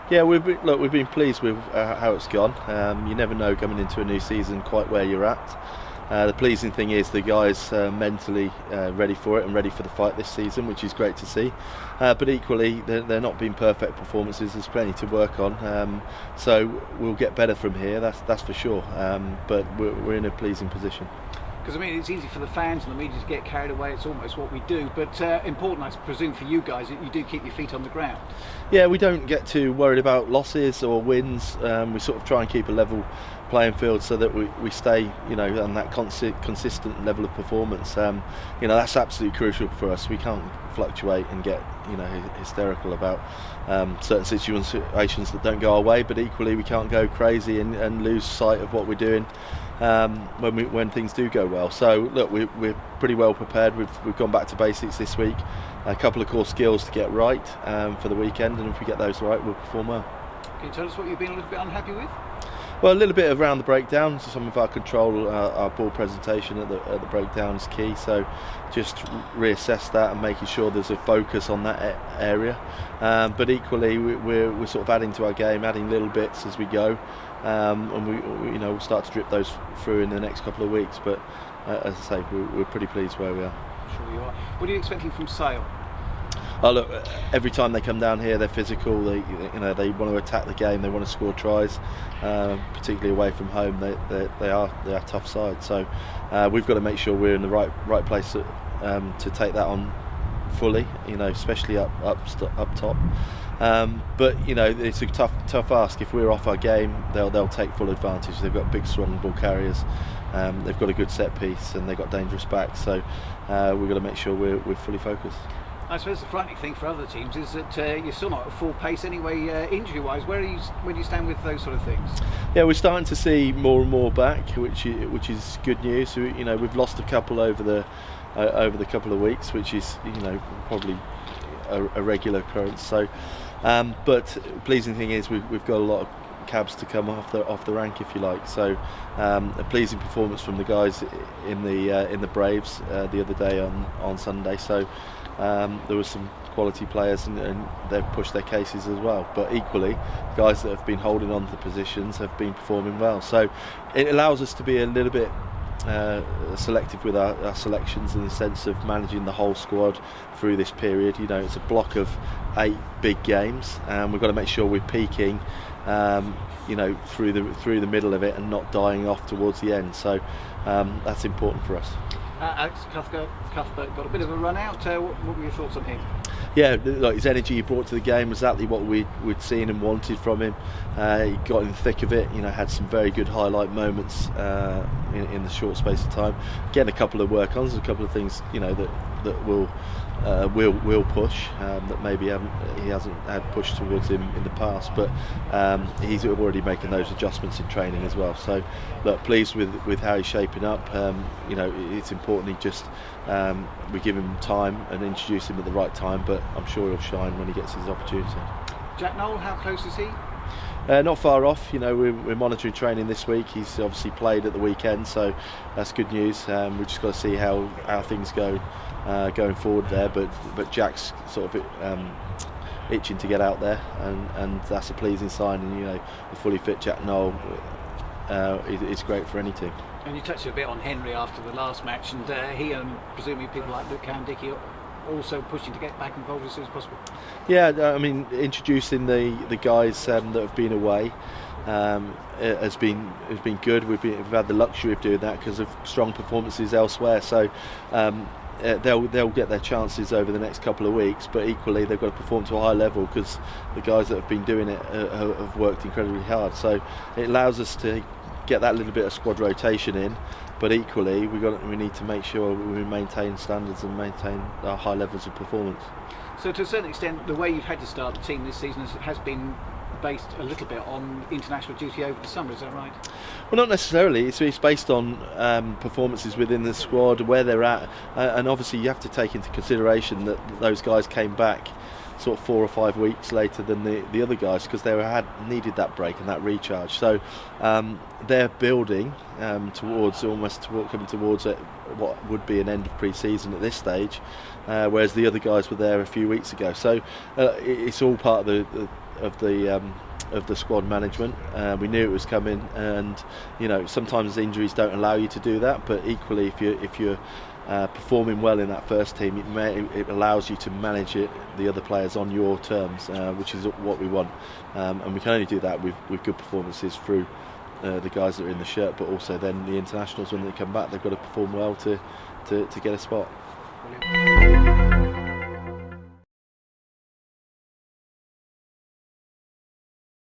Yeah, we've been pleased with how it's gone. You never know coming into a new season quite where you're at. The pleasing thing is the guys are mentally ready for it and ready for the fight this season, which is great to see. But equally, they're not been perfect performances. There's plenty to work on. So we'll get better from here. That's for sure. But we're in a pleasing position. Because I mean, it's easy for the fans and the media to get carried away. It's almost what we do. But important, I presume, for you guys that you do keep your feet on the ground. Yeah, we don't get too worried about losses or wins. We sort of try and keep a level playing field so that we stay, on that consistent level of performance. That's absolutely crucial for us. We can't fluctuate and get, hysterical about certain situations that don't go our way. But equally, we can't go crazy and lose sight of what we're doing when things do go well. So look, we're pretty well prepared. We've gone back to basics this week. A couple of core skills to get right for the weekend, and if we get those right, we'll perform well. Can you tell us what you've been a little bit unhappy with? Well, a little bit around the breakdown. So some of our control, our ball presentation at the breakdown is key. So just reassess that and making sure there's a focus on that area. But equally, we're sort of adding to our game, adding little bits as we go, and we'll start to drip those through in the next couple of weeks. But as I say, we're pretty pleased where we are. Sure you are. What are you expecting from Sale? Oh look! Every time they come down here, they're physical. They want to attack the game. They want to score tries, particularly away from home. They are a tough side. So we've got to make sure we're in the right place to take that on fully. Especially up top. But it's a tough ask. If we're off our game, they'll take full advantage. They've got big, strong ball carriers. They've got a good set piece and they've got dangerous backs. So we've got to make sure we're fully focused. I suppose the frightening thing for other teams is that you're still not at full pace anyway, injury-wise. Where do you stand with those sort of things? Yeah, we're starting to see more and more back, which is good news. So, we've lost a couple over the couple of weeks, which is probably a regular occurrence. So, but pleasing thing is we've got a lot of cabs to come off the rank, if you like. So a pleasing performance from the guys in the Braves the other day on Sunday. So there was some quality players and they've pushed their cases as well. But equally, guys that have been holding on to the positions have been performing well. So it allows us to be a little bit selective with our selections in the sense of managing the whole squad through this period. It's a block of 8 big games, and we've got to make sure we're peaking through the middle of it and not dying off towards the end. So that's important for us. Alex Cuthbert got a bit of a run out. What were your thoughts on him? Yeah, like his energy he brought to the game was exactly what we'd seen and wanted from him. He got in the thick of it, had some very good highlight moments in the short space of time. Again, a couple of work-ons, a couple of things that will push that maybe he hasn't had pushed towards him in the past, but he's already making those adjustments in training as well. So look, pleased with how he's shaping up. It's important we give him time and introduce him at the right time, but I'm sure he'll shine when he gets his opportunity. Jack Noel, how close is he? Not far off. We're monitoring training this week. He's obviously played at the weekend, so that's good news. We've just got to see how things go going forward there. But Jack's sort of itching to get out there, and that's a pleasing sign. And a fully fit Jack Noel is great for any team. And you touched a bit on Henry after the last match, and he and presumably people like Luke Cowan-Dickey also pushing to get back involved as soon as possible. Yeah, I mean, introducing the guys that have been away has been good. We've had the luxury of doing that because of strong performances elsewhere. So they'll get their chances over the next couple of weeks, but equally they've got to perform to a high level because the guys that have been doing it have worked incredibly hard. So it allows us to get that little bit of squad rotation in, but equally we need to make sure we maintain standards and maintain our high levels of performance. So to a certain extent, the way you've had to start the team this season has been based a little bit on international duty over the summer, is that right? Well, not necessarily. It's based on performances within the squad, where they're at, and obviously you have to take into consideration that those guys came back sort of 4 or 5 weeks later than the other guys because they needed that break and that recharge. So they're building coming towards what would be an end of pre-season at this stage, whereas the other guys were there a few weeks ago. So it's all part of of the squad management. We knew it was coming, and sometimes injuries don't allow you to do that. But equally, if you're performing well in that first team, it allows you to manage the other players on your terms, which is what we want. And we can only do that with good performances through the guys that are in the shirt, but also then the internationals, when they come back, they've got to perform well to get a spot. Brilliant.